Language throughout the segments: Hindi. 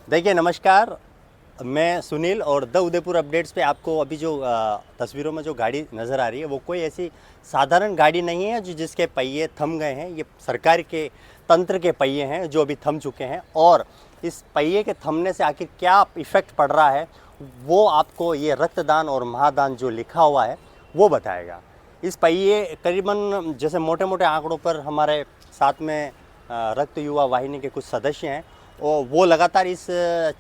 देखिए नमस्कार, मैं सुनील और द उदयपुर अपडेट्स पे आपको अभी जो तस्वीरों में जो गाड़ी नज़र आ रही है वो कोई ऐसी साधारण गाड़ी नहीं है जो जिसके पहिए थम गए हैं। ये सरकार के तंत्र के पहिए हैं जो अभी थम चुके हैं और इस पहिए के थमने से आखिर क्या इफ़ेक्ट पड़ रहा है वो आपको ये रक्तदान और महादान जो लिखा हुआ है वो बताएगा। इस पहिए करीबन जैसे मोटे मोटे आंकड़ों पर हमारे साथ में रक्त युवा वाहिनी के कुछ सदस्य हैं और वो लगातार इस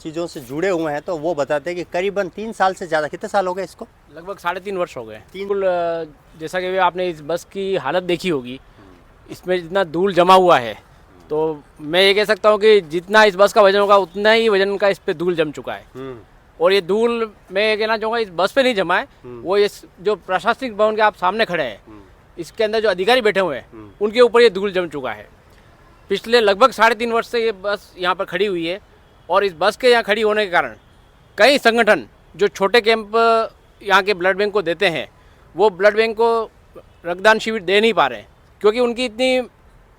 चीज़ों से जुड़े हुए हैं, तो वो बताते हैं कि करीबन 3 साल से ज़्यादा, कितने साल हो गए इसको? लगभग 3.5 वर्ष हो गए। बिल्कुल जैसा कि आपने इस बस की हालत देखी होगी, इसमें जितना धूल जमा हुआ है, तो मैं ये कह सकता हूँ कि जितना इस बस का वजन होगा उतना ही वजन का इस पे धूल जम चुका है। और ये धूल मैं ये कहना चाहूँगा इस बस पे नहीं जमा है, वो ये जो प्रशासनिक भवन के आप सामने खड़े हैं, इसके अंदर जो अधिकारी बैठे हुए हैं उनके ऊपर ये धूल जम चुका है। पिछले लगभग 3.5 वर्ष से ये बस यहाँ पर खड़ी हुई है और इस बस के यहाँ खड़ी होने के कारण कई संगठन जो छोटे कैंप यहाँ के ब्लड बैंक को देते हैं, वो ब्लड बैंक को रक्तदान शिविर दे नहीं पा रहे हैं, क्योंकि उनकी इतनी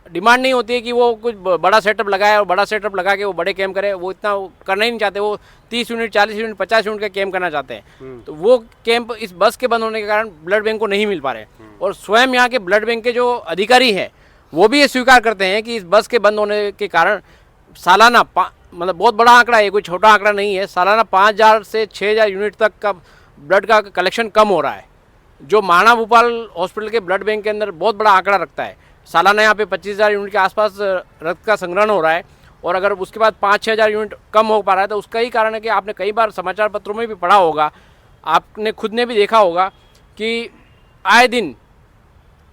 डिमांड नहीं होती है कि वो कुछ बड़ा सेटअप लगाए और बड़ा सेटअप लगा के वो बड़े कैंप करे। वो इतना करना ही नहीं चाहते, वो 30 यूनिट 40 यूनिट 50 यूनिट का कैंप करना चाहते हैं। तो वो कैंप इस बस के बंद होने के कारण ब्लड बैंक को नहीं मिल पा रहे। और स्वयं यहाँ के ब्लड बैंक के जो अधिकारी हैं वो भी ये स्वीकार करते हैं कि इस बस के बंद होने के कारण सालाना मतलब बहुत बड़ा आंकड़ा है, कोई छोटा आंकड़ा नहीं है, सालाना 5000 से 6000 यूनिट तक का ब्लड का कलेक्शन कम हो रहा है, जो महाराणा भूपाल हॉस्पिटल के ब्लड बैंक के अंदर बहुत बड़ा आंकड़ा रखता है। सालाना यहाँ पे 25,000 यूनिट के आसपास रक्त का संग्रहण हो रहा है और अगर उसके बाद 5-6 हज़ार यूनिट कम हो पा रहा है तो उसका ही कारण है कि आपने कई बार समाचार पत्रों में भी पढ़ा होगा, आपने खुद ने भी देखा होगा कि आए दिन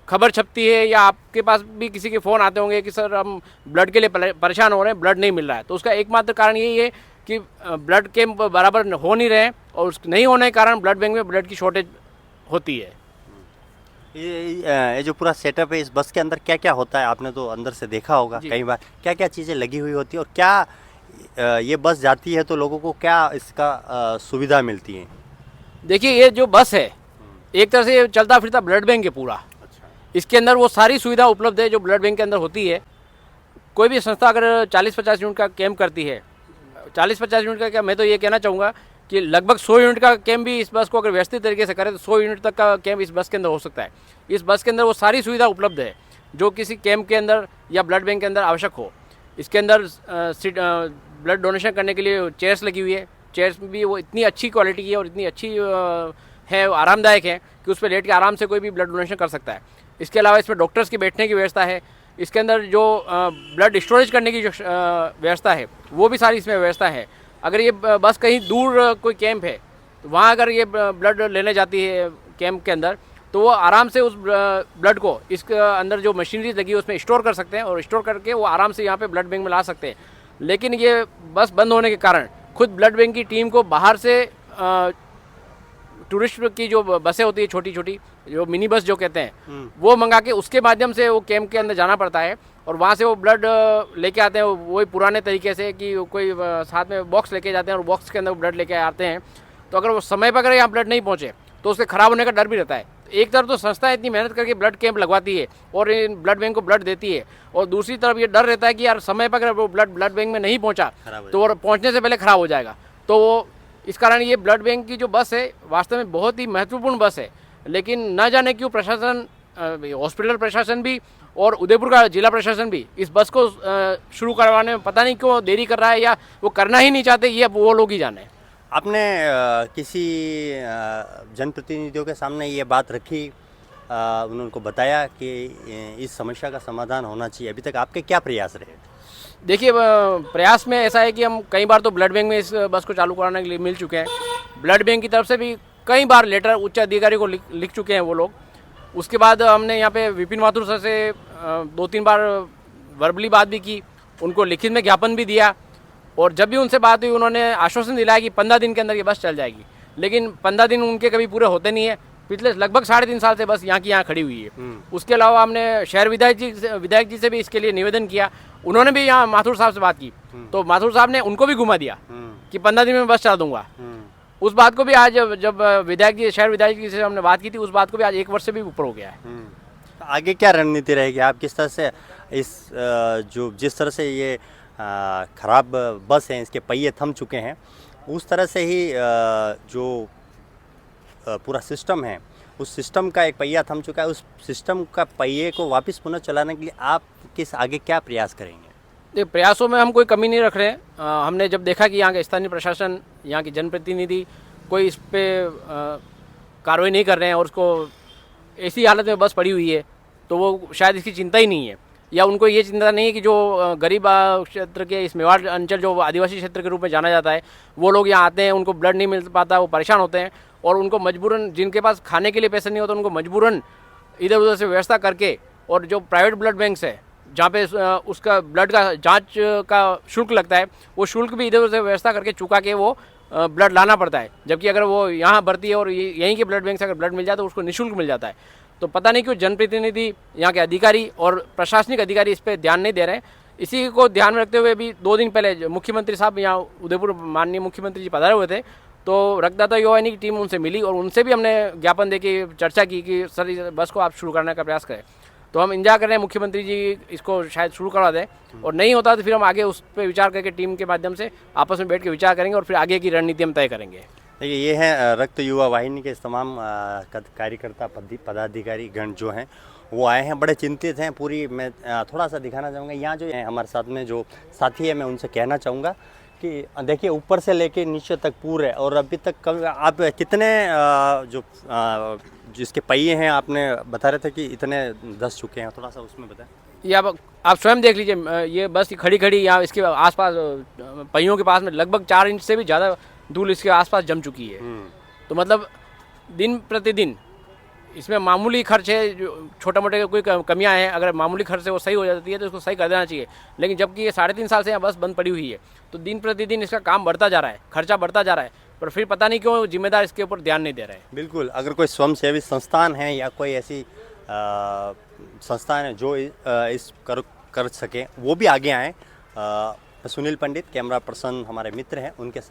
खबर छपती है या आपके पास भी किसी के फ़ोन आते होंगे कि सर हम ब्लड के लिए परेशान हो रहे हैं, ब्लड नहीं मिल रहा है। तो उसका एकमात्र कारण यही है कि ब्लड कैंप बराबर हो नहीं रहे हैं और उस नहीं होने के कारण ब्लड बैंक में ब्लड की शॉर्टेज होती है। ये जो पूरा सेटअप है इस बस के अंदर क्या क्या होता है, आपने तो अंदर से देखा होगा कई बार, क्या क्या चीज़ें लगी हुई होती है और क्या ये बस जाती है तो लोगों को क्या इसका सुविधा मिलती है? देखिए, ये जो बस है एक तरह से चलता फिरता ब्लड बैंक है पूरा। इसके अंदर वो सारी सुविधा उपलब्ध है जो ब्लड बैंक के अंदर होती है। कोई भी संस्था अगर 40-50 यूनिट का कैंप करती है, 40-50 यूनिट का क्या, मैं तो ये कहना चाहूँगा कि लगभग 100 यूनिट का कैंप भी इस बस को अगर व्यवस्थित तरीके से करें तो 100 यूनिट तक का कैंप इस बस के अंदर हो सकता है। इस बस के अंदर वो सारी सुविधा उपलब्ध है जो किसी कैंप के अंदर या ब्लड बैंक के अंदर आवश्यक हो। इसके अंदर ब्लड डोनेशन करने के लिए चेयर्स लगी हुई है। चेयर्स भी वो इतनी अच्छी क्वालिटी की है और इतनी अच्छी है, आरामदायक है कि उस पर लेट के आराम से कोई भी ब्लड डोनेशन कर सकता है। इसके अलावा इसमें डॉक्टर्स की बैठने की व्यवस्था है। इसके अंदर जो ब्लड स्टोरेज करने की जो व्यवस्था है वो भी सारी इसमें व्यवस्था है। अगर ये बस कहीं दूर कोई कैंप है तो वहाँ अगर ये ब्लड लेने जाती है कैंप के अंदर तो वो आराम से उस ब्लड को इसके अंदर जो मशीनरी लगी है उसमें स्टोर कर सकते हैं और स्टोर करके वो आराम से यहाँ पे ब्लड बैंक में ला सकते हैं। लेकिन ये बस बंद होने के कारण खुद ब्लड बैंक की टीम को बाहर से टूरिस्ट की जो बसें होती है, छोटी छोटी जो मिनी बस जो कहते हैं, वो मंगा के उसके माध्यम से वो कैंप के अंदर जाना पड़ता है और वहाँ से वो ब्लड लेके आते हैं। वही पुराने तरीके से कि कोई साथ में बॉक्स लेके जाते हैं और बॉक्स के अंदर ब्लड लेके आते हैं। तो अगर वो समय पर अगर यहाँ ब्लड नहीं पहुँचे तो उसके ख़राब होने का डर भी रहता है। एक तरफ तो संस्था इतनी मेहनत करके ब्लड कैंप लगवाती है और इन ब्लड बैंक को ब्लड देती है और दूसरी तरफ ये डर रहता है कि यार समय पर अगर वो ब्लड बैंक में नहीं पहुँचा तो वो पहुँचने से पहले ख़राब हो जाएगा। तो वो इस कारण ये ब्लड बैंक की जो बस है वास्तव में बहुत ही महत्वपूर्ण बस है। लेकिन न जाने क्यों प्रशासन, हॉस्पिटल प्रशासन भी और उदयपुर का जिला प्रशासन भी इस बस को शुरू करवाने में पता नहीं क्यों देरी कर रहा है या वो करना ही नहीं चाहते, ये वो लोग ही जाने। आपने किसी जनप्रतिनिधियों के सामने ये बात रखी, उनको बताया कि इस समस्या का समाधान होना चाहिए, अभी तक आपके क्या प्रयास रहे? देखिए, प्रयास में ऐसा है कि हम कई बार तो ब्लड बैंक में इस बस को चालू कराने के लिए मिल चुके हैं। ब्लड बैंक की तरफ से भी कई बार लेटर उच्च अधिकारी को लिख चुके हैं वो लोग। उसके बाद हमने यहाँ पे विपिन माथुर सर से 2-3 बार वर्बली बात भी की, उनको लिखित में ज्ञापन भी दिया और जब भी उनसे बात हुई उन्होंने आश्वासन दिलाया कि 15 दिन के अंदर ये बस चल जाएगी। लेकिन 15 दिन उनके कभी पूरे होते नहीं है। पिछले लगभग 3.5 साल से बस यहाँ की यहाँ खड़ी हुई है। उसके अलावा हमने शहर विधायक जी से भी इसके लिए निवेदन किया, उन्होंने भी यहाँ माथुर साहब से बात की तो माथुर साहब ने उनको भी घुमा दिया कि 15 दिन में बस चला दूंगा। उस बात को भी आज जब शहर विधायक जी से हमने बात की थी, उस बात को भी आज 1 वर्ष से भी ऊपर हो गया है। आगे क्या रणनीति रहेगी, आप किस तरह से इस जिस तरह से ये ख़राब बस है, इसके पहिए थम चुके हैं, उस तरह से ही जो पूरा सिस्टम है, उस सिस्टम का एक पहिया थम चुका है। उस सिस्टम का पहिए को वापस पुनः चलाने के लिए आप किस आगे क्या प्रयास करेंगे? देखिए, प्रयासों में हम कोई कमी नहीं रख रहे हैं। हमने जब देखा कि यहाँ के स्थानीय प्रशासन, यहाँ के जनप्रतिनिधि कोई इस पे कार्रवाई नहीं कर रहे हैं और उसको ऐसी हालत में बस पड़ी हुई है, तो वो शायद इसकी चिंता ही नहीं है, या उनको ये चिंता नहीं है कि जो गरीब क्षेत्र के इस मेवाड़ अंचल जो आदिवासी क्षेत्र के रूप में जाना जाता है, वो लोग यहाँ आते हैं, उनको ब्लड नहीं मिल पाता, वो परेशान होते हैं, और उनको मजबूरन, जिनके पास खाने के लिए पैसे नहीं होते, उनको मजबूरन इधर उधर से व्यवस्था करके, और जो प्राइवेट ब्लड बैंक्स है जहाँ पे उसका ब्लड का जांच का शुल्क लगता है, वो शुल्क भी इधर उधर से व्यवस्था करके चुका के वो ब्लड लाना पड़ता है। जबकि अगर वो यहाँ भर्ती है और यहीं के ब्लड बैंक से अगर ब्लड मिल जाए तो उसको निःशुल्क मिल जाता है। तो पता नहीं क्यों जनप्रतिनिधि, यहाँ के अधिकारी और प्रशासनिक अधिकारी इस पर ध्यान नहीं दे रहे हैं। इसी को ध्यान में रखते हुए भी 2 दिन पहले मुख्यमंत्री साहब यहाँ उदयपुर, माननीय मुख्यमंत्री जी पधारे हुए थे, तो रक्तदाता युवा वाहिनी की टीम उनसे मिली और उनसे भी हमने ज्ञापन दे के चर्चा की कि सर इस बस को आप शुरू करने का प्रयास करें। तो हम इंतजार कर रहे हैं मुख्यमंत्री जी इसको शायद शुरू करवा दें, और नहीं होता तो फिर हम आगे उस पर विचार करके टीम के माध्यम से आपस में बैठ के विचार करेंगे और फिर आगे की रणनीति हम तय करेंगे। देखिए, ये हैं रक्त युवा वाहिनी के तमाम कार्यकर्ता पदाधिकारी गण जो हैं वो आए हैं, बड़े चिंतित हैं। पूरी मैं थोड़ा सा दिखाना चाहूँगा। यहाँ जो है हमारे साथ में जो साथी है, मैं उनसे कहना चाहूँगा कि देखिए ऊपर से लेके नीचे तक पूरे, और अभी तक आप कितने जिसके पहिए हैं आपने बता रहे थे कि इतने धस चुके हैं, थोड़ा सा उसमें बताएं। ये आप स्वयं देख लीजिए, ये बस खड़ी खड़ी यहाँ इसके आसपास पहियों के पास में लगभग 4 इंच से भी ज़्यादा धूल इसके आसपास जम चुकी है। तो मतलब दिन प्रतिदिन इसमें मामूली खर्च है, जो छोटा मोटे कोई कमियां हैं, अगर मामूली खर्च से वो सही हो जाती है तो उसको सही कर देना चाहिए। लेकिन जबकि ये 3.5 साल से यहाँ बस बंद पड़ी हुई है, तो दिन प्रतिदिन इसका काम बढ़ता जा रहा है, खर्चा बढ़ता जा रहा है, पर फिर पता नहीं क्यों जिम्मेदार इसके ऊपर ध्यान नहीं दे रहे हैं। बिल्कुल, अगर कोई स्वयंसेवी संस्थान है या कोई ऐसी संस्थान है जो इस कर सके, वो भी आगे आएँ। सुनील पंडित, कैमरा पर्सन हमारे मित्र हैं, उनके साथ